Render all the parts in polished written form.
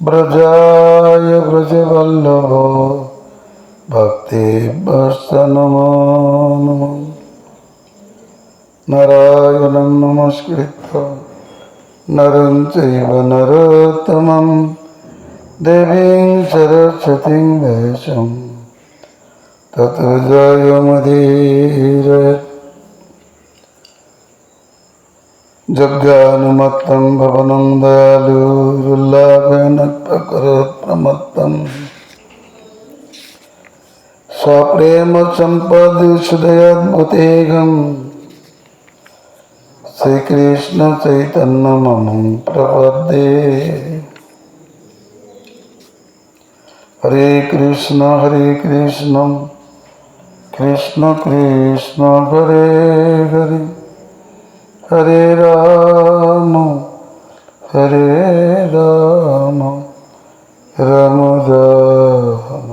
व्रजाय व्रजवल्लभो भक्तेभ्यश्च नमो नमः। नारायणं नमस्कृत्य नरं चैव नरोत्तमं देवीं सरस्वतीं व्यासं ततो जयमुदीरये। जज्ञानुमत्तं भवनं दयालुरुल्लाभेन प्रकरोत्प्रमत्तं सप्रेम सम्पदुषदयाद्भुतेगं श्रीकृष्ण चैतन्यमहं प्रपद्ये। हरे कृष्ण कृष्ण कृष्ण हरे हरे, हरे राम राम राम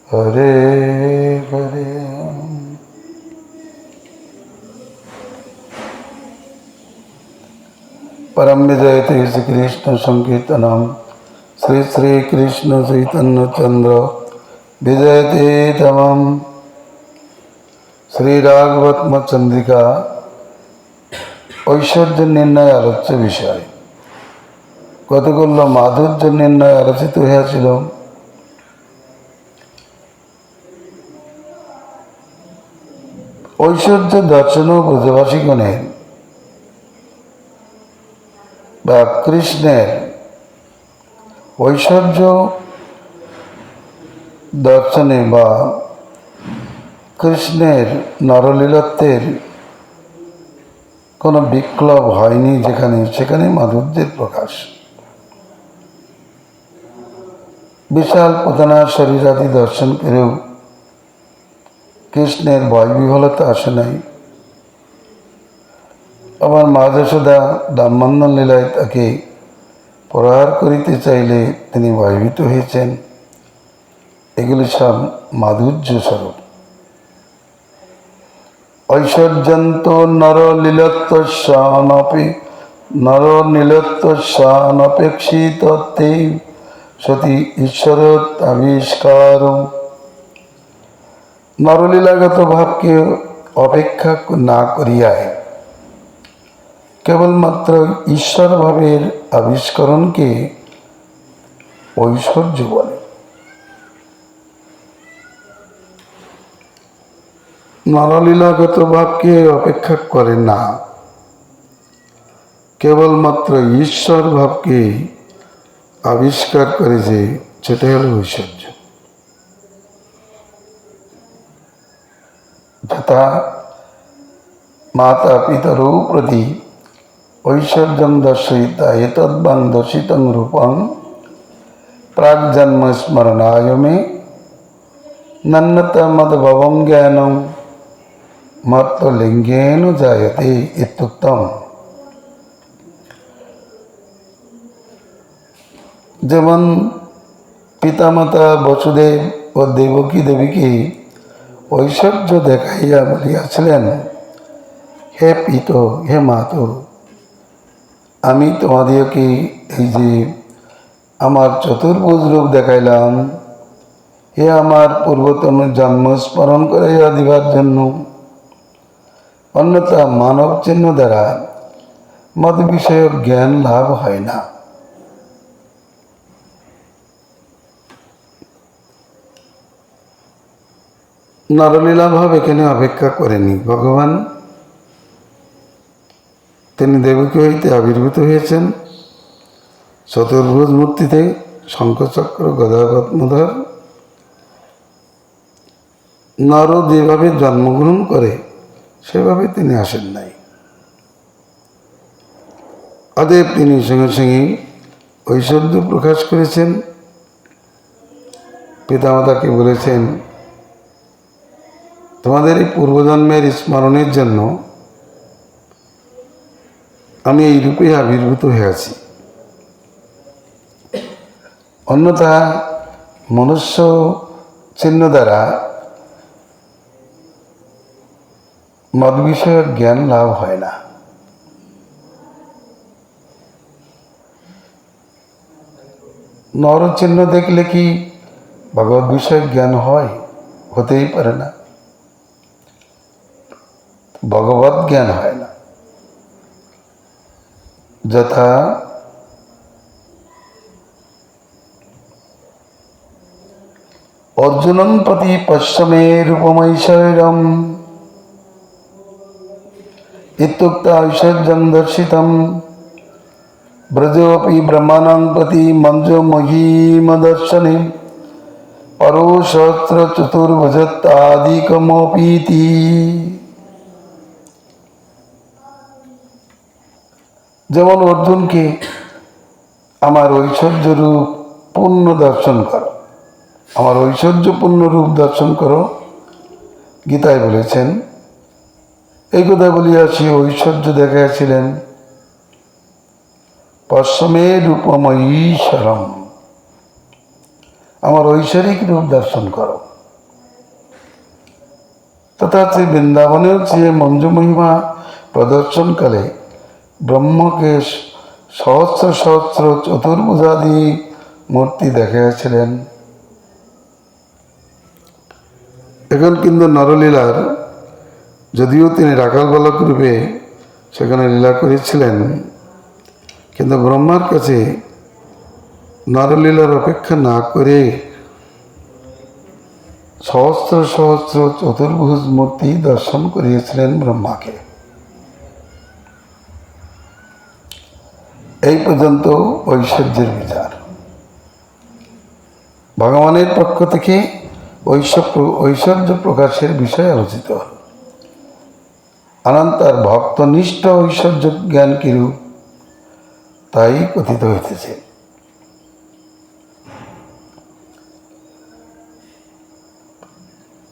हरे हरे। परम विजयते श्री कृष्ण संकीर्तनम श्री श्री कृष्ण चैतन्य चंद्र विजयते तमम। श्री राघवत्म चंद्रिका ঐশ্বর্য নির্ণয় আলোচ্য বিষয়। কতগুলো মাধুর্য নির্ণয় আলোচিত হয়েছিল। ঐশ্বর্য দর্শন ও ব্রজবাসীগণের বা কৃষ্ণের ঐশ্বর্য দর্শনে বা কৃষ্ণের নরলীলত্বের কোনো বিপ্লব হয়নি, যেখানে সেখানে মাধুর্যের প্রকাশ। বিশাল পুতনা শরীরাদি দর্শন করেও কৃষ্ণের ভয়বিহ্বলতা আসে নাই। আবার মা যশোদা দামবন্ধন লীলায় তাকে প্রহার করিতে চাইলে তিনি ভয়ভীত হয়েছেন। এগুলি সব মাধুর্য স্বরূপ। ঐশ্বর্যন্ত নরনীলত্বসানপেক্ষিত সতী ঈশ্বরত আবিষ্কার। নরলীলাগত ভাবকে অপেক্ষা না করিয়ায় কেবলমাত্র ঈশ্বর ভাবের আবিষ্করণকে ঐশ্বর্য বলে। নরলীলাগত ভাবকে অপেক্ষা করে না, কেবলমাত্র ঈশ্বর ভাবকে আবিষ্কার করে, যে সেটা হল ঐশ্বর্য। যথা মাতা পিতরৌ প্রতি ঐশ্বর্যং দর্শয়িতা এতদ্বাং দর্শিতং রূপং প্রাগ্জন্ম স্মরণায় মে নন্নত মদ্ভবং জ্ঞানং মত্তলিঙ্গেন জায়তে ইত্যুক্তম। যেমন পিতামাতা বসুদেব ও দেবকী দেবীকে ঐশ্বর্য দেখাইয়া বলিয়াছিলেন, হে পিত, হে মাতো, আমি তোমাদেরকে এই যে আমার চতুর্ভুজ রূপ দেখাইলাম, হে আমার পূর্বতন জন্ম স্মরণ করাইয়া দিবার জন্য। অন্যথা মানব চিহ্ন দ্বারা মদ বিষয়ক জ্ঞান লাভ হয় না। নরলীলা ভাব এখানে অপেক্ষা করেনি। ভগবান তিনি দেবকী হইতে আবির্ভূত হয়েছেন চতুর্ভুজ মূর্তিতে, শঙ্খচক্র গদা পদ্মধর। নর যেভাবে জন্মগ্রহণ করে সেভাবে তিনি আসেন নাই। অতএব তিনি সঙ্গে সঙ্গে ঐশ্বর্য প্রকাশ করেছেন। পিতামাতাকে বলেছেন, তোমাদের এই পূর্বজন্মের স্মরণের জন্য আমি এই রূপে আবির্ভূত হয়েছি। অন্যথা মনুষ্য চিহ্ন দ্বারা মদ বিষয়ক জ্ঞান লাভ হয় না। নরচিহ্ন দেখলে কি ভগবত বিষয়ক জ্ঞান হয়? হতেই পারে না, ভগবত জ্ঞান হয় না। যথা অর্জুনং প্রতি পশ্চিমে রূপমৈশ্বর্যম ইত্যুক্ত ঐশ্বর্যং দর্শিতম ব্রজোপি ব্রহ্মাণং প্রতি মঞ্জু মহিমদর্শনে পরো সহস্র চতুর্ভুজত্বাদিকমপীতি। যেমন অর্জুনকে আমার ঐশ্বর্য রূপ পূর্ণ দর্শন করো, আমার ঐশ্বর্যপূর্ণ রূপ দর্শন করো, গীতায় বলেছেন। এই কথা বলিয়া সে ঐশ্বর্য দেখাইয়াছিলেন। পশ্চিমে রূপমঈশ্বরম, আমার ঐশ্বরিক রূপ দর্শন করো। তথা শ্রী বৃন্দাবনের চেয়ে মঞ্জু মহিমা প্রদর্শনকালে ব্রহ্মকে সহস্র সহস্র চতুর্ভুজাদি মূর্তি দেখাইয়াছিলেন। এখন কিন্তু নরলীলার, যদিও তিনি রাখাল বালক রূপে সেখানে লীলা করেছিলেন, কিন্তু ব্রহ্মার কাছে নরলীলার অপেক্ষা না করে সহস্র সহস্র চতুর্ভুজ মূর্তি দর্শন করিয়েছিলেন ব্রহ্মাকে। এই পর্যন্ত ঐশ্বর্যের বিচার। ভগবানের পক্ষ থেকে ঐশ্বর্য প্রকাশের বিষয় আলোচিত হল। অনন্তর ভক্তনিষ্ঠ ঐশ্বর্য জ্ঞান কিরূপ তাই কথিত হইতেছে।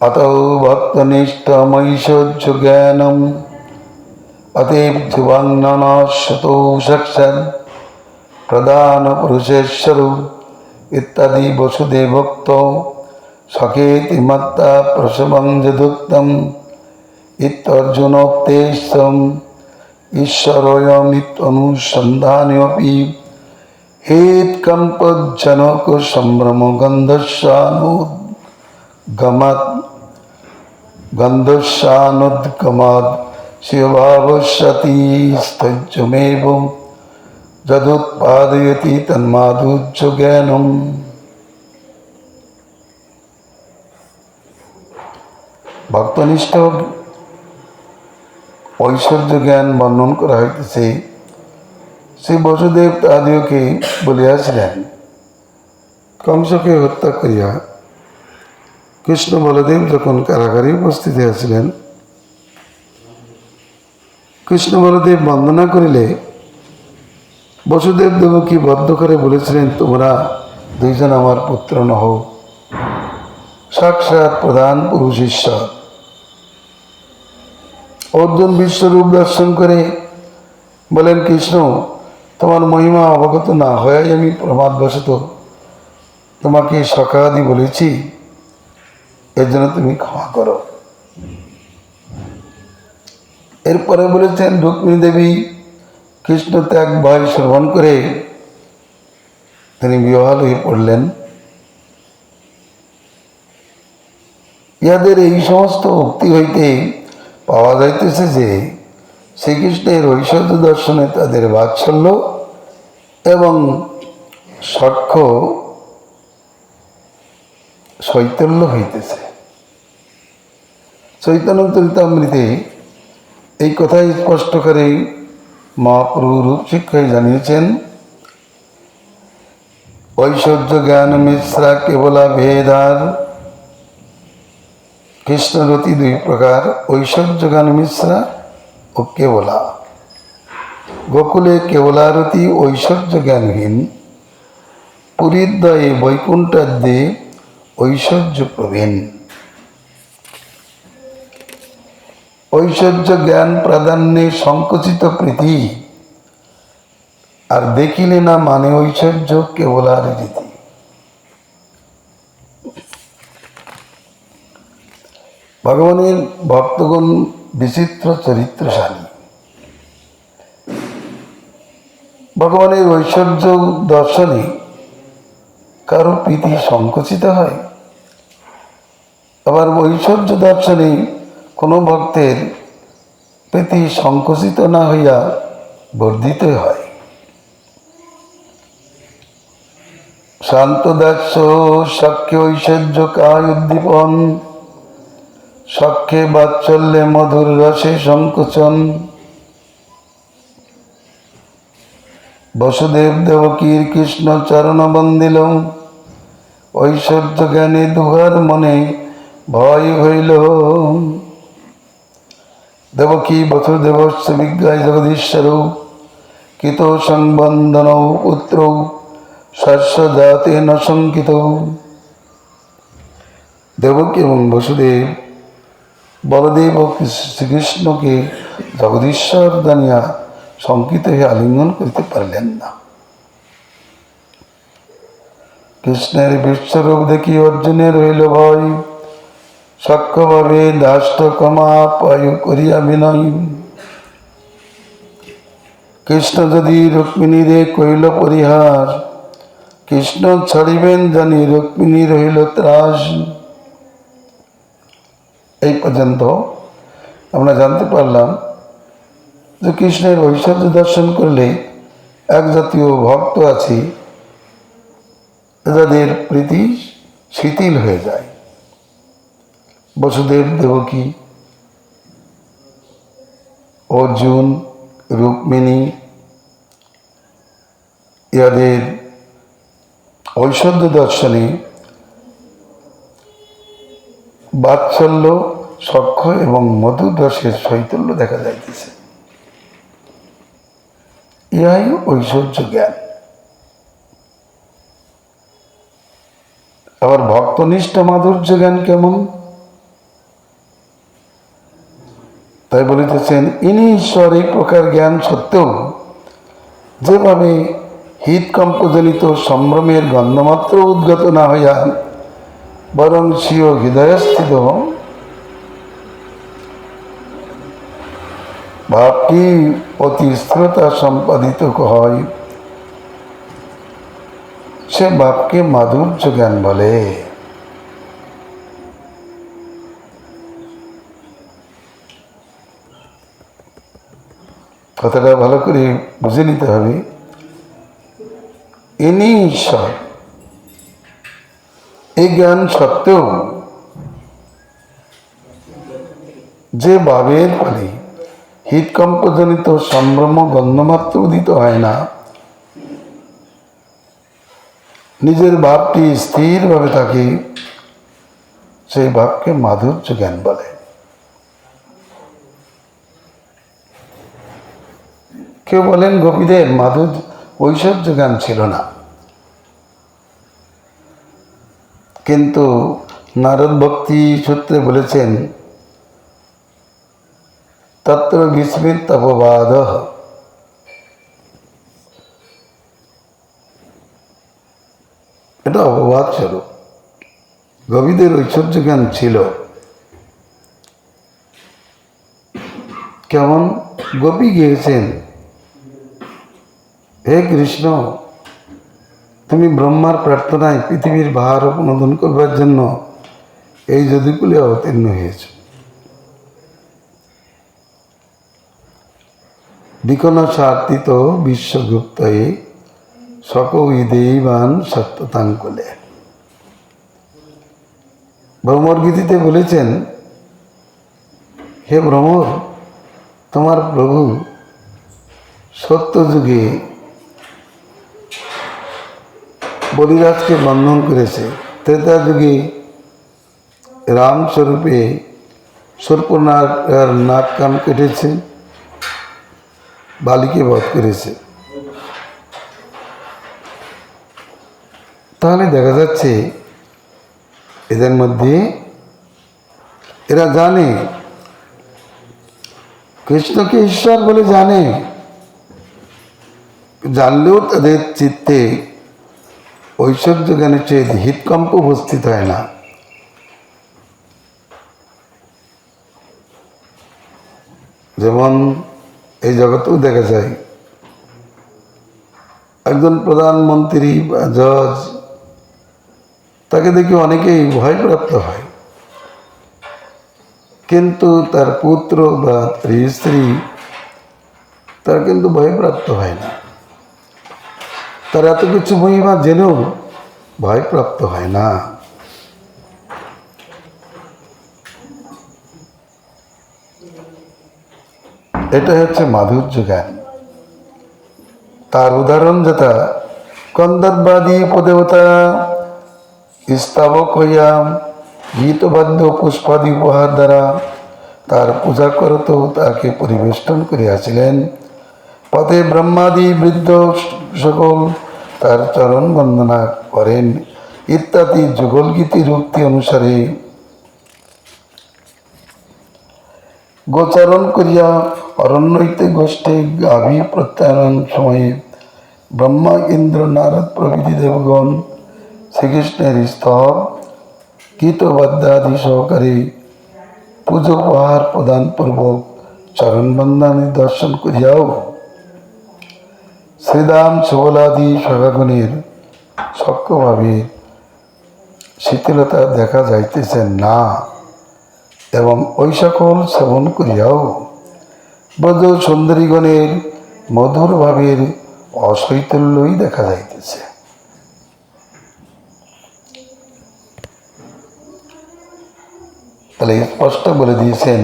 অত ভক্তনিষ্ঠমৈশ্বর্য জ্ঞানম অতএব ধ্রুবাঙ্গন শতো সাক্ষাৎ প্রধান পুরুষেশ্বর ইত্যাদি বসুদেভক্ত সখেতি মত্তা প্রসবং যদুক্তম ইত্যর্জুনোক্তেষ্টম ঈশ্বরয়মিত্যনুসন্ধানেऽপি হেৎকম্পজ্জনক সম্ভ্রম গন্ধস্যানুদ্গমাৎ শিবভাবস্যতি স্থৈর্যমেব যদুৎপাদয়তি তন্মাধুর্য জ্ঞানম। ভক্তনিষ্ঠ ঐশ্বর্য জ্ঞান বর্ণন করা হইতেছে। শ্রী বসুদেব তাদিওকে বলিয়াছিলেন, কংসকে হত্যা করিয়া কৃষ্ণ বলদেব যখন কারাগারে উপস্থিত হয়েছিলেন, কৃষ্ণ বলদেব বন্দনা করিলে বসুদেব দেবকী বদ্ধ করে বলেছিলেন, তোমরা দুইজন আমার পুত্র নহ, সাক্ষাৎ প্রধান পুরুষ ঈশ্বর। অর্জুন বিশ্বরূপ দর্শন করে বলেন, কৃষ্ণ তোমার মহিমা অবগত না হয়ে আমি প্রমাদবশত তোমাকে সখাদি বলেছি, এর জন্য তুমি ক্ষমা করো। এরপরে বলেছেন, রুক্মিণী দেবী কৃষ্ণ ত্যাগ ভয় শ্রবণ করে তিনি বিহ্বল হয়ে পড়লেন। ইহাদের এই সমস্ত উক্তি হইতে পাওয়া যাইতেছে যে শ্রীকৃষ্ণের ঐশ্বর্য দর্শনে তাদের বাৎসল্য এবং সখ্য শৈতল্য হইতেছে। চৈতন্য চরিতামৃতে এই কথাই স্পষ্ট করে মহাপ্রভু রূপ শিক্ষায় জানিয়েছেন, ঐশ্বর্য জ্ঞান মিশ্রা কেবলা ভেদার। কৃষ্ণরতি দুই প্রকার, ঐশ্বর্য জ্ঞান মিশ্রা ও কেবলা। গোকুলে কেবলারতি ঐশ্বর্য জ্ঞানহীন, পুরীদ্বয়ে বৈকুণ্ঠাদ্যে ঐশ্বর্য প্রবীণ। ঐশ্বর্য জ্ঞান প্রাধান্যে সংকুচিত প্রীতি, আর দেখিলে না মানে ঐশ্বর্য কেবলার রীতি। ভগবানের ভক্তগণ বিচিত্র চরিত্রশালী। ভগবানের ঐশ্বর্য দর্শনে কারো প্রীতি সংকুচিত হয়, আবার ঐশ্বর্য দর্শনে কোনো ভক্তের প্রীতি সংকুচিত না হইয়া বর্ধিত হয়। শান্ত দাস্য সখ্যে ঐশ্বর্য কায় উদ্দীপন, সখ্যে বাৎসল্যে মধুর রসে সংকোচন। বসুদেব দেবকীর কৃষ্ণ চরণ বন্দিল, ঐশ্বর্য জ্ঞানে দুহার মনে ভয় হইল। দেবকী বসুদেবস্য বিজ্ঞায় জগদীশ্বর, কৃত সংবন্দন পুত্র শস্য জাতে ন শঙ্কিত। দেবকী এবং বসুদেব বলদেব ও শ্রীকৃষ্ণকে জগদীশ্বর জানিয়া শঙ্কিত হয়ে আলিঙ্গন করিতে পারলেন না। কৃষ্ণের বিশ্বরূপ দেখি অর্জুনের হইল ভয়, সখ্যভাবে দাষ্ট ক্ষমা পায়ু করিয়া বিনয়। কৃষ্ণ যদি রুক্মিণীরে কহিল পরিহার, কৃষ্ণ ছাড়িবেন জানি রুক্মিণীর হইল ত্রাস। এই পর্যন্ত আমরা জানতে পারলাম যে কৃষ্ণের ঐশ্বর্য দর্শন করলে এক জাতীয় ভক্ত আছে যাদের প্রীতি শিথিল হয়ে যায়। বসুদেব দেবকী, অর্জুন, রুক্মিণী ইহাদের ঐশ্বর্য দর্শনে বাৎসল্য, সখ্য এবং মধুর রসের শৈথল্য দেখা যাইতেছে। ইহাই ঐশ্বর্য জ্ঞান। আবার ভক্তনিষ্ঠ মাধুর্য জ্ঞান কেমন? তাই বলিতেছেন, ইনি ঈশ্বর এই প্রকার জ্ঞান সত্ত্বেও যেভাবে হৃৎকম্পজনিত সম্ভ্রমের গন্ধমাত্র উদ্গত না হইয়া বরং স্বীয় হৃদয়স্থিত ভাবটি অতি স্থিরতা সম্পাদিত হয়, সে ভাবকে মাধুর্য জ্ঞান বলে। কথাটা ভালো করে বুঝে নিতে হবে। ইনি ঈশ্বর এই জ্ঞান সত্ত্বেও যে ভাবের ফলে হৃৎকম্পজনিত সম্ভ্রম গন্ধমাত্র উদিত হয় না, নিজের ভাবটি স্থিরভাবে থাকে, সেই ভাবকে মাধুর্য জ্ঞান বলে। কেউ বলেন গোপীদের মাধুর্য ঐশ্বর্য জ্ঞান ছিল না, কিন্তু নারদ ভক্তি সূত্রে বলেছেন তত্র বিস্মিত অপবাদ। এটা অপবাদ স্বরূপ। গোপীদের ঐশ্বর্য জ্ঞান ছিল। কেমন? গোপী গিয়েছেন, হে কৃষ্ণ, তুমি ব্রহ্মার প্রার্থনায় পৃথিবীর ভার অনুমোদন করবার জন্য এই যদুকুলে অবতীর্ণ হয়েছ। বিকন সার্থিত বিশ্বগুপ্তয়ে সকই দেবান সত্যতাঙ্কুলে। ভ্রমর গীতিতে বলেছেন, হে ভ্রমর, তোমার প্রভু সত্য যুগে বলিরাজকে বন্ধন করেছে, ত্রেতা যুগে রামস্বরূপে সর্পনাগার নাক কান কেটেছে, বালিকে বধ করেছে। তাহলে দেখা যাচ্ছে এদের মধ্যে এরা জানে কৃষ্ণকে ঈশ্বর বলে, জানলেও তাদের চিত্তে ঐশ্বর্য জ্ঞানের চেয়ে হৃৎকম্প উপস্থিত হয় না। যেমন এই জগতেও দেখা যায় একজন প্রধানমন্ত্রী বা জজ তাকে দেখে অনেকেই ভয়প্রাপ্ত হয়, কিন্তু তার পুত্র বা স্ত্রী তারা কিন্তু ভয়প্রাপ্ত হয় না। তারা এত কিছু মহিমা জেনেও ভয়প্রাপ্ত হয় না। এটা হচ্ছে মাধুর্য জ্ঞান। তার উদাহরণ যেটা, কন্দর্বাদী উপদেবতা স্থাবক হইয়া গীতবাদ্য পুষ্পাদি উপহার দ্বারা তার পূজা করত, তাকে পরিবেষ্টন করিয়াছিলেন। পথে ব্রহ্মাদি বৃদ্ধ সকল তার চরণ বন্দনা করেন ইত্যাদি যুগল গীতির উক্তি অনুসারে গোচারণ করিয়া অরণ্যইতে গোষ্ঠী গাভী প্রত্যায়ন সময়ে ব্রহ্মা ইন্দ্র নারদ প্রভৃতি দেবগণ শ্রীকৃষ্ণের স্তব গীতবাদ্যাদি সহকারে পুজো উপহার প্রদান পূর্বক চরণ বন্দনে দর্শন করিয়াও শ্রীদাম সুবলাদি সখাগণের সক্যভাবে শিথিলতা দেখা যাইতেছে না, এবং ওই সকল শ্রবণ করিয়াও ব্রজ সুন্দরীগণের মধুর ভাবের অশৈতল্যই দেখা যাইতেছে। তাহলে স্পষ্ট বলে দিয়েছেন,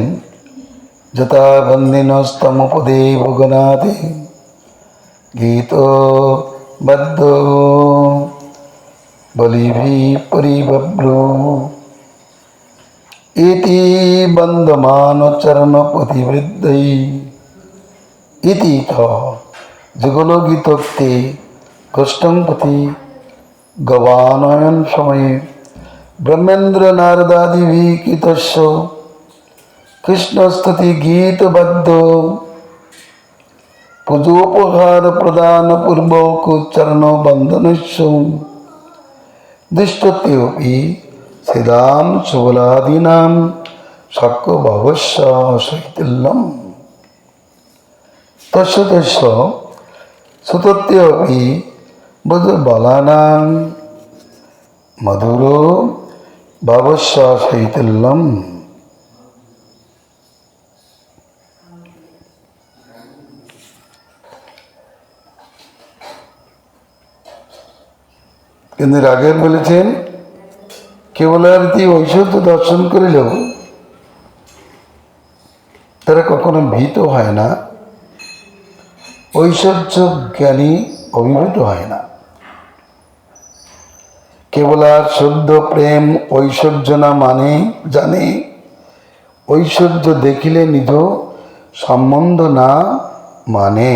যথা বন্দিনস্তমপদে ভগনাথে গীত বদ্ধ বলিভি পরিবব্রু ইতি বন্দমান চরণ প্রতিবৃদ্ধৈ ইতি চ যুগল গীতোক্তে কষ্টং প্রতি গবানয়ন সময়ে ব্রহ্মেন্দ্র নারদাদিভি কৃতস্য কৃষ্ণস্তুতি গীতবদ্ধ পুজোপহার প্রদান পূর্বক চরণ বন্দনস্য দৃষ্টতেপি শ্রীদাম সুবলাদীনাম সক্যভাবস্য শৈথিল্যম তস্য তস্য সুতত্যপি ব্রজবালানাং মধুর ভাবস্য শৈথিল্যম। কিন্তু আগের বলেছেন, কেবলার্থী ঐশ্বর্য দর্শন করিলেও তারা কখনো ভীত হয় না, ঐশ্বর্য জ্ঞানী অভিভূত হয় না। কেবল আর শুদ্ধ প্রেম ঐশ্বর্য না মানে জানে, ঐশ্বর্য দেখিলে নিজ সম্বন্ধ না মানে।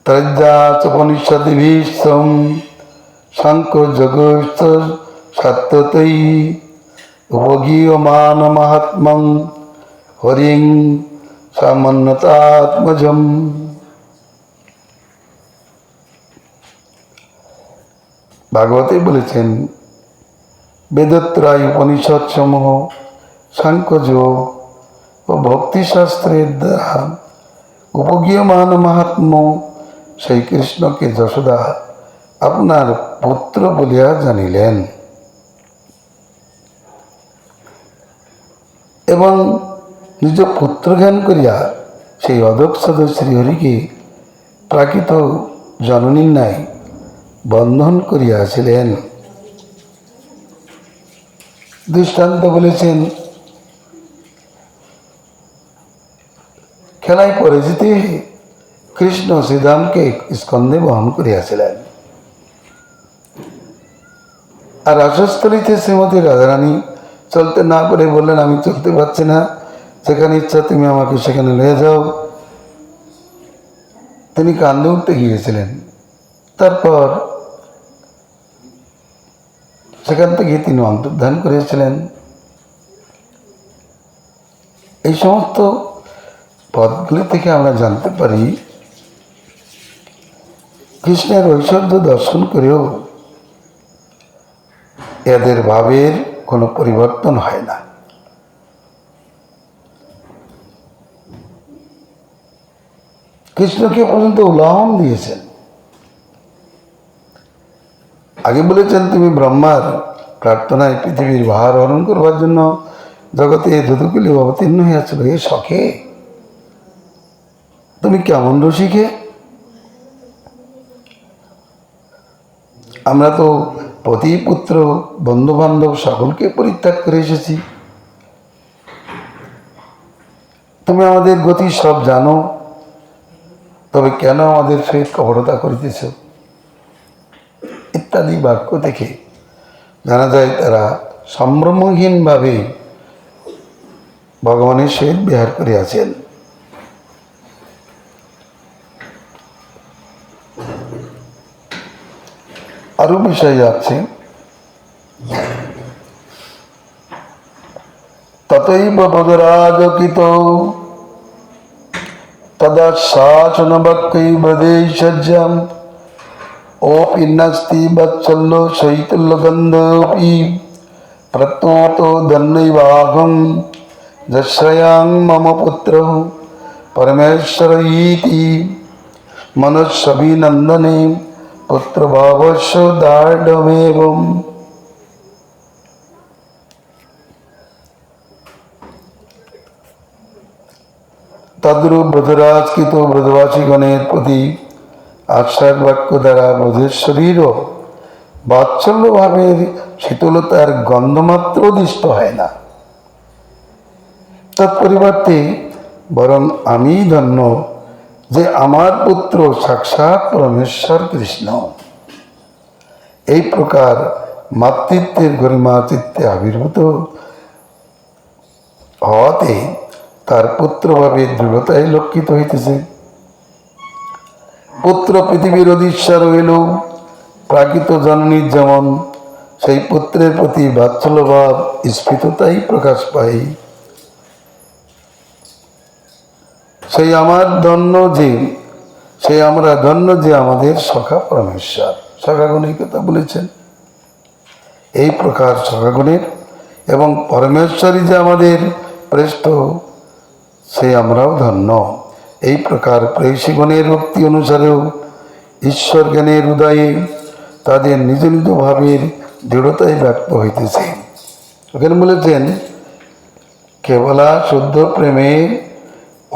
ত্রৈজাচোপনিষদ্ভিঃ সাংখ্যযোগশ্চ সত্যতৈ উপগীয়মান মাহাত্ম্যং হরিং সমন্বতাত্মজম। ভাগবতে বলেছেন, বেদত্রয় উপনিষদ সমূহ সাংখ্যযোগ ও ভক্তিশাস্ত্রের দ্বারা উপগীয়মান মাহাত্ম্য সেই কৃষ্ণকে যশোদা আপনার পুত্র বলিয়া জানিলেন, এবং নিজ পুত্র জ্ঞান করিয়া সেই অধোক্ষদ শ্রীহরিকে প্রাকৃত জননীর ন্যায় বন্ধন করিয়াছিলেন। দৃষ্টান্ত বলেছেন, খেলায় পরে যেতে কৃষ্ণ শ্রীরামকে স্কন্ধে বহন করিয়াছিলেন, আর রাসস্থলীতে শ্রীমতী রাধারানী চলতে না পারে বললেন, আমি চলতে পারছি না, যেখানে ইচ্ছা তুমি আমাকে সেখানে নিয়ে যাও। তিনি কান্দে উঠতে গিয়েছিলেন। তারপর সেখান থেকে তিনি অন্তর্ধান করেছিলেন। এই সমস্ত পদগুলি থেকে আমরা জানতে পারি, কৃষ্ণের ঐশ্বর্য দর্শন করেও এদের ভাবের কোনো পরিবর্তন হয় না। কৃষ্ণকে পর্যন্ত উদাহরণ দিয়েছেন, আগে বলেছেন তুমি ব্রহ্মার প্রার্থনায় পৃথিবীর ভার হরণ করবার জন্য জগতে ধুধুকুলি অবতীর্ণ হইয়াছিল। এ শখে তুমি কেমন রসিকে? আমরা তো পতি পুত্র বন্ধু বান্ধব সকলকে পরিত্যাগ করে এসেছি। তুমি আমাদের গতি সব জানো, তবে কেন আমাদের সহিত কপটতা করিতেছ? ইত্যাদি বাক্য থেকে জানা যায় তারা সম্ভ্রমহীনভাবে ভগবানের সহিত বিহার করিয়াছেন। আরো বিষয় আছে, ততৈব বদরাজকিত তদা শাসন বাক্যৈব দেশজ্যম ওপি নাস্তি বৎসল্য শৈতুল্য গন্ধপি প্রত্নতো ধন্যৈবাহং যশ্রয়াং মম পুত্র পরমেশ্বর ইতি মনুষ্যভিনন্দনে পুত্রভাবস্য দার্ঢ়্যমেবং। তদ্রূপ ব্রজরাজকৃত ব্রজবাসীগণের প্রতি আশ্বাস বাক্য দ্বারা ব্রজেশ্বরীরও বাৎসল্য ভাবের শীতলতার গন্ধমাত্র দৃষ্ট হয় না। তৎপরিবর্তে বরং আমি ধন্য যে আমার পুত্র সাক্ষাৎ পরমেশ্বর কৃষ্ণ। এই প্রকার মাতৃত্বের গরিমা চিত্তে আবির্ভূত হওয়াতে তার পুত্রভাবে দৃঢ়তায় লক্ষিত হইতেছে। পুত্র পৃথিবীর অধীশ্বর হইল প্রাকৃত জননীর যেমন সেই পুত্রের প্রতি বাৎসল্যভাব স্ফীততাই প্রকাশ পায়। সেই আমরা ধন্য যে আমাদের সখা পরমেশ্বর। সখাগুণের কথা বলেছেন। এই প্রকার সখাগুণের এবং পরমেশ্বরই যে আমাদের প্রেষ্ঠ, সে আমরাও ধন্য। এই প্রকার প্রেয়সীগণের ভক্তি অনুসারেও ঈশ্বর জ্ঞানের উদয়ে তাদের নিজ নিজ ভাবের দৃঢ়তায় ব্যক্ত হইতেছে। ওখানে বলেছেন কেবলা শুদ্ধ প্রেমে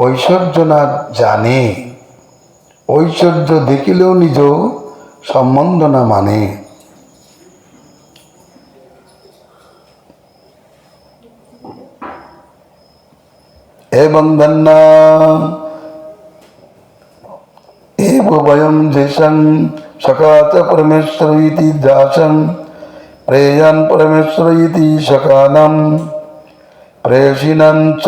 ঐশ্বর্য না জানে, ঐশ্বর্য দেখিলেও নিজ সম্বন্ধ না মানে। এবং ধন্যা এব বয়ম যেষাং সকাত পরমেশ্বর ইতি দাসং প্রেয়ান পরমেশ্বর ইতি সকানাম প্রেয়সিনাঞ্চ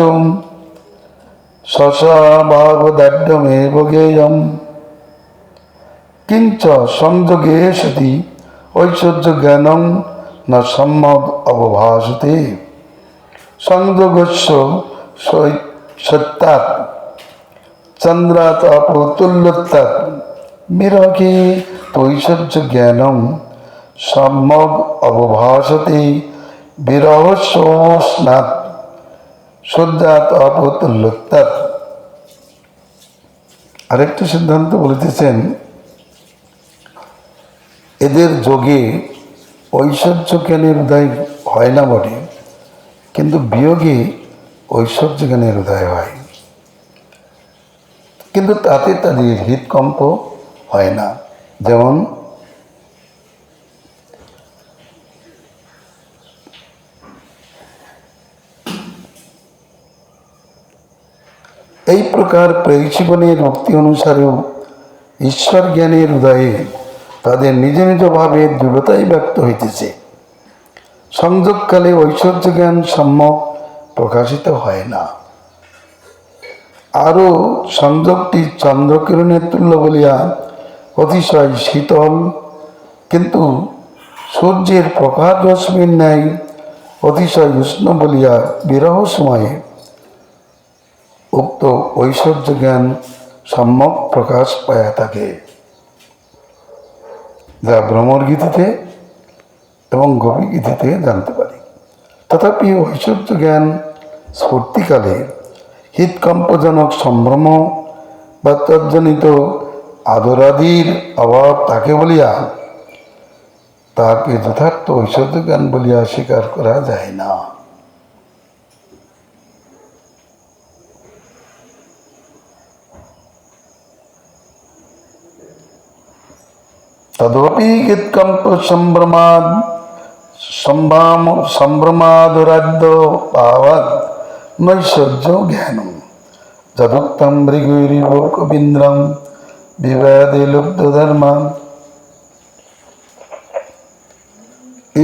স্বস্বভাবদাঢ্যমেব জ্ঞেয়ম। কিঞ্চ সংযোগে সতি ঐশ্বর্য জ্ঞানং ন সম্যক অবভাসতে সংযোগস্য সত্যাৎ চন্দ্রাত অপতুল্যত্যাৎ বিরহে ঐশ্বর্য জ্ঞানং সম্যক অবভাসতে বিরহস্যোষ্ণাৎ সজ্জাত অপতুল্যত্যাৎ। আরেকটি সিদ্ধান্ত বলিতেছেন, এদের যোগে ঐশ্বর্য জ্ঞানের উদয় হয় না বটে, কিন্তু বিয়োগে ঐশ্বর্য জ্ঞানের উদয় হয়। কিন্তু তাতে তাদের হৃদকম্প হয় না। যেমন এই প্রকার প্রেয়সীগণের ভক্তি অনুসারেও ঈশ্বর জ্ঞানের উদয়ে তাদের নিজ নিজ ভাবের দৃঢ়তাই ব্যক্ত হইতেছে। সংযোগকালে ঐশ্বর্য জ্ঞান সম্যক প্রকাশিত হয় না। আরও সংযোগটি চন্দ্রকিরণের তুল্য বলিয়া অতিশয় শীতল, কিন্তু সূর্যের প্রখর রশ্মির ন্যায় অতিশয় উষ্ণ বলিয়া বিরহ সময়ে উক্ত ঐশ্বর্য জ্ঞান সম্যক প্রকাশ পাইয়া থাকে, যা ভ্রমর গীতিতে এবং গোপী গীতিতে জানতে পারি। তথাপি ঐশ্বর্য জ্ঞান স্ফূর্তিকালে হৃৎকম্পজনক সম্ভ্রম বা তজ্জনিত আদরাদির অভাব থাকে বলিয়া তাহাকে যথার্থ ঐশ্বর্য জ্ঞান বলিয়া স্বীকার করা যায় না। তদপি গীতকম্প সম্ভ্রমাদুরাদ্য পাবৎ নৈশ্বর্য জ্ঞানম যদুক্তম মৃগৈরিলোকবিন্দ্রম বিবাদে লুব্ধ ধর্মাম।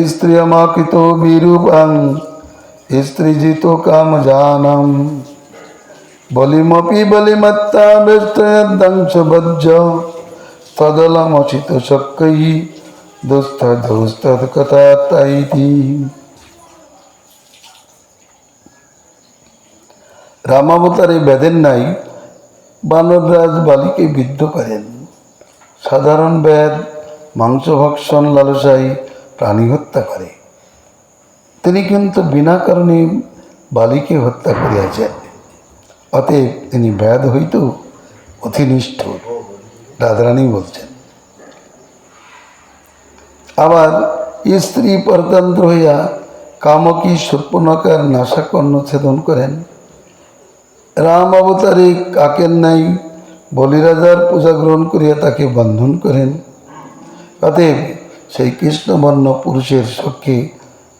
স্ত্রিয়মাকৃত বিরূপং স্ত্রীজিত কামজানম বলিমপি বলিমত্তা ব্যস্তয়দংশ বজ্জ তদলমচিত শক্কৈ দুস্তদৌস্তদ কথাইতি। রামাবতারে বেদের নাই বানররাজ বালিকে বিদ্ধ করেন। সাধারণ বেদ মাংস ভক্ষণ লালসায় প্রাণী হত্যা করে, তিনি কিন্তু বিনা কারণে বালিকে হত্যা করিয়াছেন। অতএব তিনি বেদ হইতেও অতিনিষ্ঠুর, রাধারানী বলছেন। আবার স্ত্রী পরতন্ত্র হইয়া কামকী শূর্পণখার নাসাকর্ণ ছেদন করেন। রাম অবতারে কাকের নাই বলিরাজার পূজা গ্রহণ করিয়া তাকে বন্ধন করেন। অতএব সেই কৃষ্ণবর্ণ পুরুষের সখ্যে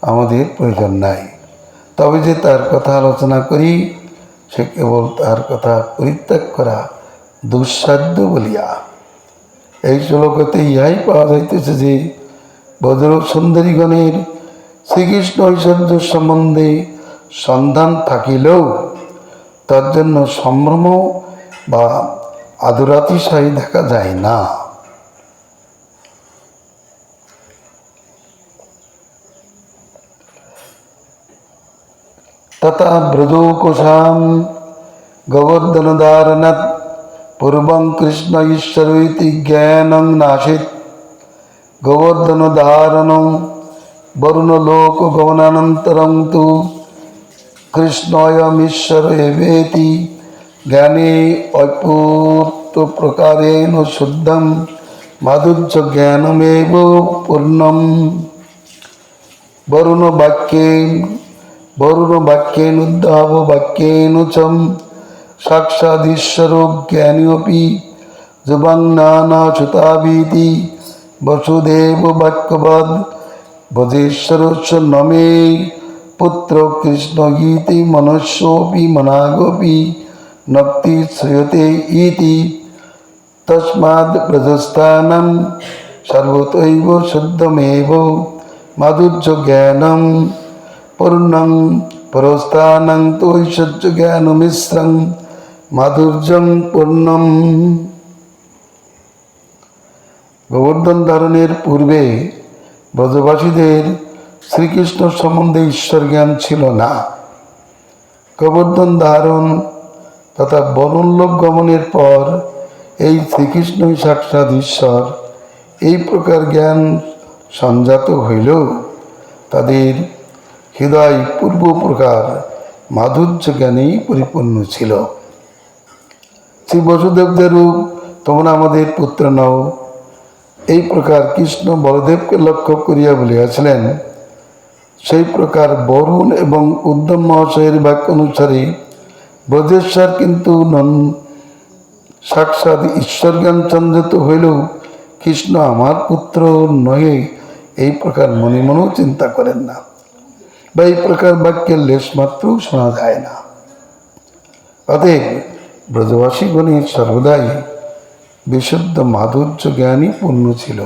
আমাদের প্রয়োজন নাই। তবে যে তার কথা আলোচনা করি, সে কেবল তার কথা পরিত্যাগ করা দুঃসাধ্য বলিয়া। এই শ্লোকতে ইহাই পাওয়া যাইতেছে যে বজ্র সুন্দরীগণের শ্রীকৃষ্ণ ঐশ্বর্য সম্বন্ধে সন্ধান থাকিলেও তার জন্য সম্ভ্রম বা আদরাতিশয় দেখা যায় না। তথা ব্রজৌকোশাম গোবর্ধনধারণাৎ পূর্বং কৃষ্ণ ঈশ্বর ইতি জ্ঞানং নাসিত গোবর্ধনধারণং বরুণলোক গমনানন্তরং তু কৃষ্ণয়মীশ্বর এবেতি জ্ঞানে অপূর্ত প্রকারেণ শুদ্ধম মাধুর্য জ্ঞানমেব পূর্ণম। বরুণ বাক্যেন উদ্ধাব বাক্যেন চম সাক্ষাদীশ্বর জ্ঞানীয়পি যুবং নানাচ্যুতাবিতি বসুদেব বাক্যবদ বজেশ্বরস্য নমে পুত্র কৃষ্ণ গীতি মনুষ্যোপি মনাগোপি নক্তি শ্রয়তে ইতি তস্মাদ ব্রজস্থানম সর্বতৈব শুদ্ধমেব মাধুর্য জ্ঞানম পূর্ণং পরস্থানং তো ঐশ্বর্য জ্ঞান মিশ্রং মাধুর্যং পূর্ণম। গোবর্ধন ধারণের পূর্বে ব্রজবাসীদের শ্রীকৃষ্ণ সম্বন্ধে ঈশ্বর জ্ঞান ছিল না। গোবর্ধন ধারণ তথা বনলোক গমনের পর এই শ্রীকৃষ্ণই সাক্ষাৎ ঈশ্বর, এই প্রকার জ্ঞান সঞ্জাত হইলেও তাদের হৃদয় পূর্ব প্রকার মাধুর্য জ্ঞানেই পরিপূর্ণ ছিল। শ্রী বসুদেবদের রূপ তোমরা আমাদের পুত্র নও, এই প্রকার কৃষ্ণ বলদেবকে লক্ষ্য করিয়া বলিয়াছিলেন। সেই প্রকার বরুণ এবং উদ্ধব মহাশয়ের বাক্য অনুসারে ব্রজেশ্বর কিন্তু সাক্ষাৎ ঈশ্বর জ্ঞান সঞ্জাত হইলেও কৃষ্ণ আমার পুত্র নহে, এই প্রকার মনে মনেও চিন্তা করেন না, বা এই প্রকার বাক্যের লেশ মাত্র শোনা যায় না। অতএব ব্রজবাসীগণের সর্বদাই বিশুদ্ধ মাধুর্য জ্ঞানই পূর্ণ ছিল,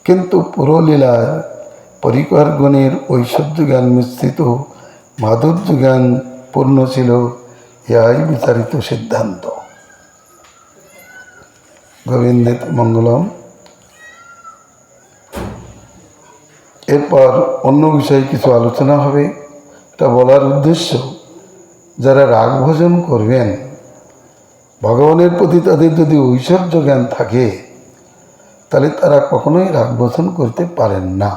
কিন্তু পুরলীলার পরিকরগণের ঐশ্বর্য জ্ঞান মিশ্রিত মাধুর্য জ্ঞান পূর্ণ ছিল, ইহাই বিচারিত সিদ্ধান্ত। গোবিন্দের মঙ্গলম। এরপর অন্য বিষয়ে কিছু আলোচনা হবে। এটা বলার উদ্দেশ্য, যারা রাগ ভোজন করবেন, ভগবানের প্রতি তাদের যদি ঐশ্বর্য জ্ঞান থাকে, তাহলে তারা কখনোই রাগ ভোজন করতে পারেন না।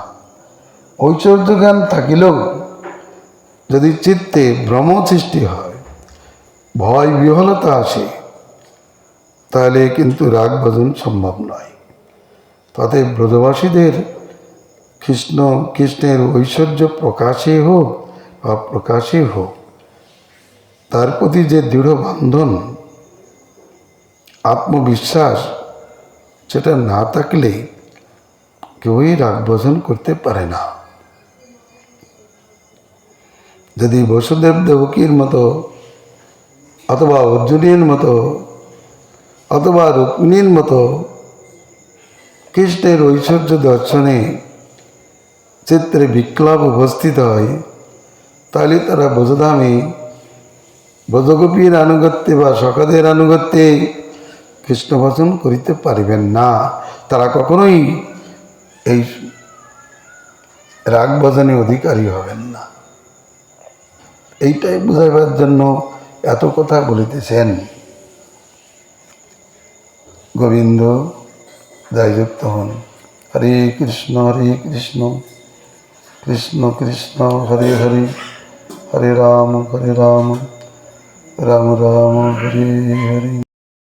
ঐশ্বর্য জ্ঞান থাকিলেও যদি চিত্তে ভ্রম সৃষ্টি হয়, ভয় বিহ্বলতা আসে, তাহলে কিন্তু রাগ ভোজন সম্ভব নয়। তাতে ব্রজবাসীদের কৃষ্ণের ঐশ্বর্য প্রকাশে হোক বা প্রকাশে হোক, তার প্রতি যে দৃঢ় বন্ধন, আত্মবিশ্বাস, সেটা না থাকলে কেউই রাগ ভোজন করতে পারে না। যদি বসুদেব দেবকীর মতো অথবা অর্জুনের মতো অথবা রুক্মিণীর মতো কৃষ্ণের ঐশ্বর্য দর্শনে চিত্রে বিপ্লব উপস্থিত হয়, তাহলে তারা ব্রজধামে ব্রজগোপীর আনুগত্যে বা সখাদের আনুগত্যে কৃষ্ণ ভজন করিতে পারিবেন না। তারা কখনোই এই রাগ ভজনে অধিকারী হবেন না। এইটাই বুঝাইবার জন্য এত কথা বলিতেছেন। গোবিন্দ জয়যুক্ত হন। হরে কৃষ্ণ কৃষ্ণ কৃষ্ণ হরে হরে, হরে রাম রাম রাম হরে হরে।